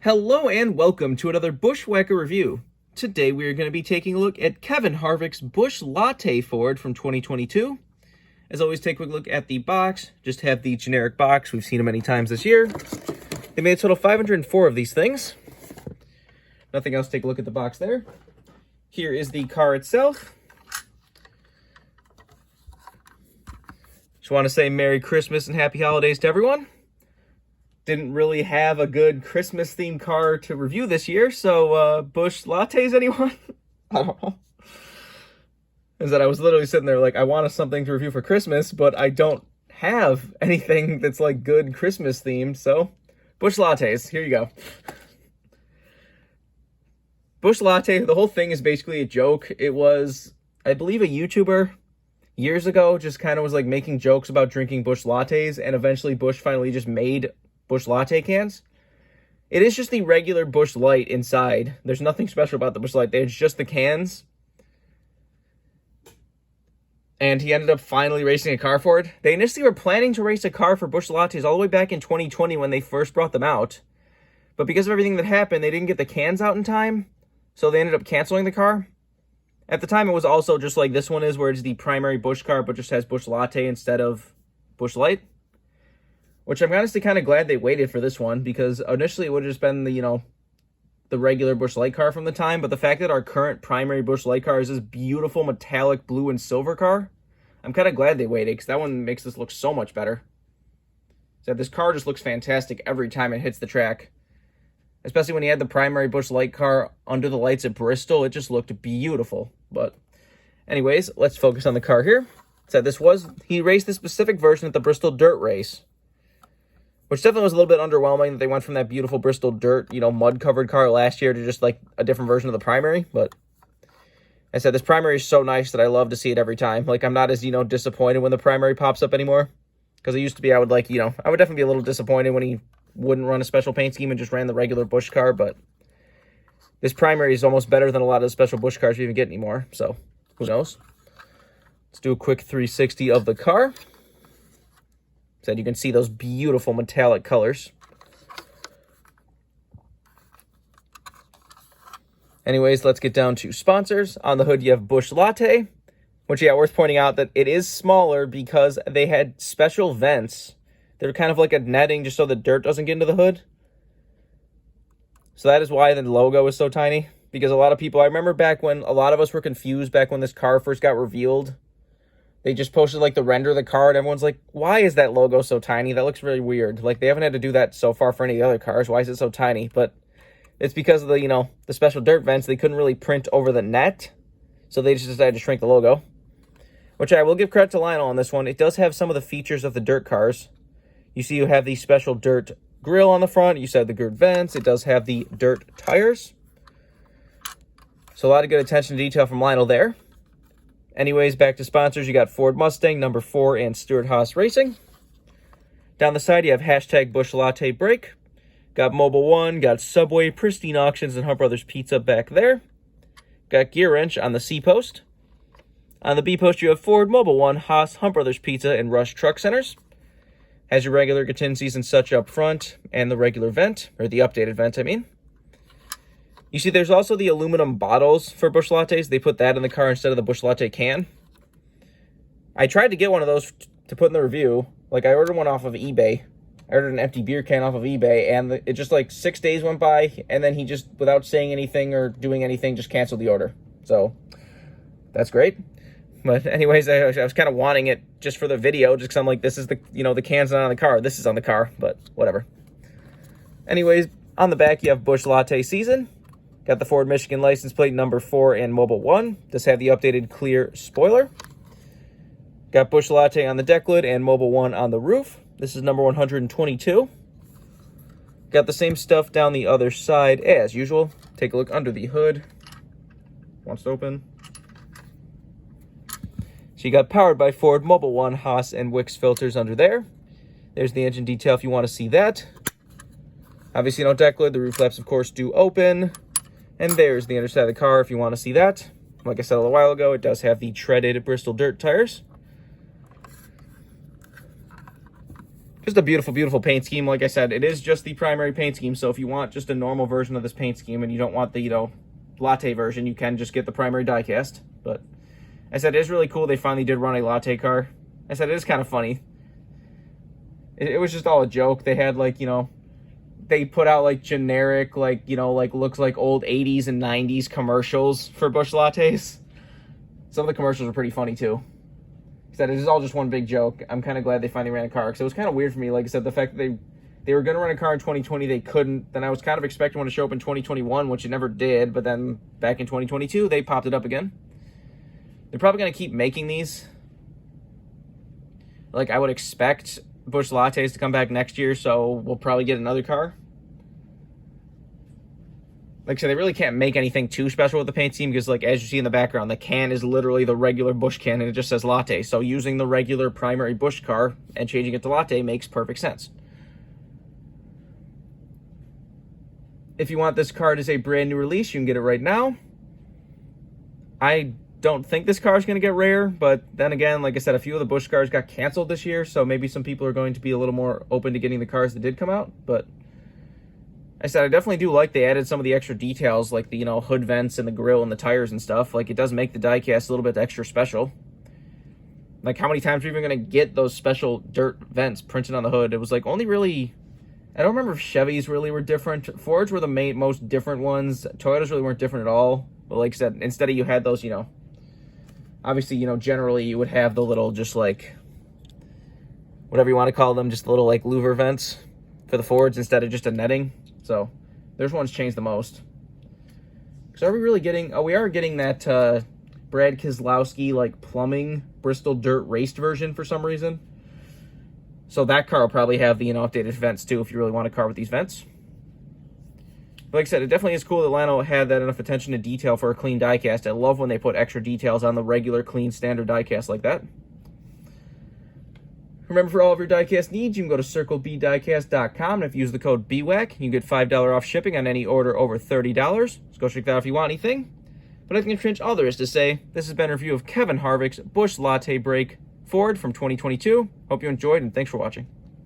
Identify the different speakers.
Speaker 1: Hello and welcome to another BWhack review. Today we are going to be taking a look at Kevin Harvick's Busch Latte Ford from 2022. As always, take a quick look at the box. Just have the generic box. We've seen them many times this year. They made a total of 504 of these things. Nothing else, take a look at the box there. Here is the car itself. Just want to say Merry Christmas and Happy Holidays to everyone. Didn't really have a good Christmas themed car to review this year, so Busch Lattes, anyone? I don't know. Is that I was literally sitting there like, I wanted something to review for Christmas, but I don't have anything that's like good Christmas themed, so Busch Lattes, here you go. Busch Latte, the whole thing is basically a joke. It was, I believe, a YouTuber years ago just kind of was like making jokes about drinking Busch Lattes, and eventually Busch finally just made Busch Latte cans. It is just the regular Busch Light inside. There's nothing special about the Busch Light. It's just the cans. And he ended up finally racing a car for it. They initially were planning to race a car for Busch Lattes all the way back in 2020 when they first brought them out. But because of everything that happened, they didn't get the cans out in time. So they ended up canceling the car. At the time, it was also just like this one is, where it's the primary Busch car, but just has Busch Latte instead of Busch Light. Which I'm honestly kind of glad they waited for this one, because initially it would have just been the, the regular Busch Light car from the time. But the fact that our current primary Busch Light car is this beautiful metallic blue and silver car, I'm kind of glad they waited, because that one makes this look so much better. So this car just looks fantastic every time it hits the track. Especially when he had the primary Busch Light car under the lights at Bristol, it just looked beautiful. But anyways, let's focus on the car here. So he raced this specific version at the Bristol Dirt Race, which definitely was a little bit underwhelming that they went from that beautiful Bristol Dirt, mud-covered car last year to just, like, a different version of the primary. But I said, this primary is so nice that I love to see it every time. Like, I'm not as, disappointed when the primary pops up anymore. Because it used to be, I would definitely be a little disappointed when he wouldn't run a special paint scheme and just ran the regular Busch car. But this primary is almost better than a lot of the special Busch cars we even get anymore. So, who knows? Let's do a quick 360 of the car. So you can see those beautiful metallic colors. Anyways, let's get down to sponsors. On the hood, you have Busch Latte, which, yeah, worth pointing out that it is smaller because they had special vents. They're kind of like a netting just so the dirt doesn't get into the hood. So that is why the logo is so tiny. Because a lot of people, I remember back when a lot of us were confused back when this car first got revealed. They just posted, like, the render of the car, and everyone's like, why is that logo so tiny? That looks really weird. Like, they haven't had to do that so far for any of the other cars. Why is it so tiny? But it's because of the, the special dirt vents. They couldn't really print over the net, so they just decided to shrink the logo. Which I will give credit to Lionel on this one. It does have some of the features of the dirt cars. You see you have the special dirt grill on the front. You said the dirt vents. It does have the dirt tires. So a lot of good attention to detail from Lionel there. Anyways, back to sponsors. You got Ford Mustang, number 4, and Stewart-Haas Racing. Down the side, you have hashtag Busch Latte Break. Got Mobile One, got Subway, Pristine Auctions, and Hunt Brothers Pizza back there. Got Gear Wrench on the C post. On the B post, you have Ford, Mobile One, Haas, Hunt Brothers Pizza, and Rush Truck Centers. Has your regular contingencies and such up front, and the regular vent, or the updated vent, I mean. You see, there's also the aluminum bottles for Busch Lattes. They put that in the car instead of the Busch Latte can. I tried to get one of those to put in the review. Like, I ordered one off of eBay. I ordered an empty beer can off of eBay, and it just, like, 6 days went by, and then he just, without saying anything or doing anything, just canceled the order. So, that's great. But anyways, I was kind of wanting it just for the video, just because I'm like, this is the, the can's not on the car. This is on the car, but whatever. Anyways, on the back, you have Busch Latte Season. Got the Ford Michigan license plate number 4 and Mobile One. Does have the updated clear spoiler. Got Busch Latte on the deck lid and Mobile One on the roof. This is number 122. Got the same stuff down the other side as usual. Take a look under the hood. Wants to open. So you got powered by Ford, Mobile One, Haas, and Wix filters under there. There's the engine detail if you want to see that. Obviously no deck lid. The roof flaps, of course, do open. And there's the underside of the car if you want to see that. Like I said a little while ago, it does have the treaded Bristol Dirt tires. Just a beautiful, beautiful paint scheme. Like I said, it is just the primary paint scheme. So if you want just a normal version of this paint scheme and you don't want the, you know, latte version, you can just get the primary diecast. But I said, it is really cool. They finally did run a latte car. I said, it is kind of funny. It was just all a joke. They had, like, you know, they put out, like, generic, like, you know, like, looks like old 80s and 90s commercials for Busch Lattes. Some of the commercials were pretty funny, too. That it is all just one big joke. I'm kind of glad they finally ran a car, because it was kind of weird for me. Like I said, the fact that they were going to run a car in 2020, they couldn't. Then I was kind of expecting one to show up in 2021, which it never did. But then back in 2022, they popped it up again. They're probably going to keep making these. Like, I would expect Busch Lattes to come back next year, so we'll probably get another car. Like I said, they really can't make anything too special with the paint scheme because, like, as you see in the background, the can is literally the regular Busch can and it just says latte. So using the regular primary Busch car and changing it to latte makes perfect sense. If you want this car as a brand new release, you can get it right now. I don't think this car is going to get rare, but then again, like I said, a few of the Busch cars got canceled this year, so maybe some people are going to be a little more open to getting the cars that did come out, but I said, I definitely do like they added some of the extra details, like the, you know, hood vents and the grill and the tires and stuff. Like, it does make the diecast a little bit extra special. Like, how many times are we even going to get those special dirt vents printed on the hood? It was, like, only really, I don't remember if Chevys really were different. Fords were the most different ones. Toyotas really weren't different at all. But like I said, instead of you had those, you know, obviously, you know, generally you would have the little, just like, whatever you want to call them, just little, like, louver vents for the Fords instead of just a netting. So, there's one's changed the most. So, are we really getting... Oh, we are getting that Brad Keselowski, like, plumbing Bristol Dirt raced version for some reason. So, that car will probably have the, you know, updated vents, too, if you really want a car with these vents. But like I said, it definitely is cool that Lano had that enough attention to detail for a clean diecast. I love when they put extra details on the regular, clean, standard diecast like that. Remember, for all of your diecast needs, you can go to CircleBDiecast.com, and if you use the code BWhack, you can get $5 off shipping on any order over $30. So go check that out if you want anything. But I think pretty much all there is to say. This has been a review of Kevin Harvick's Busch Latte Break Ford from 2022. Hope you enjoyed, and thanks for watching.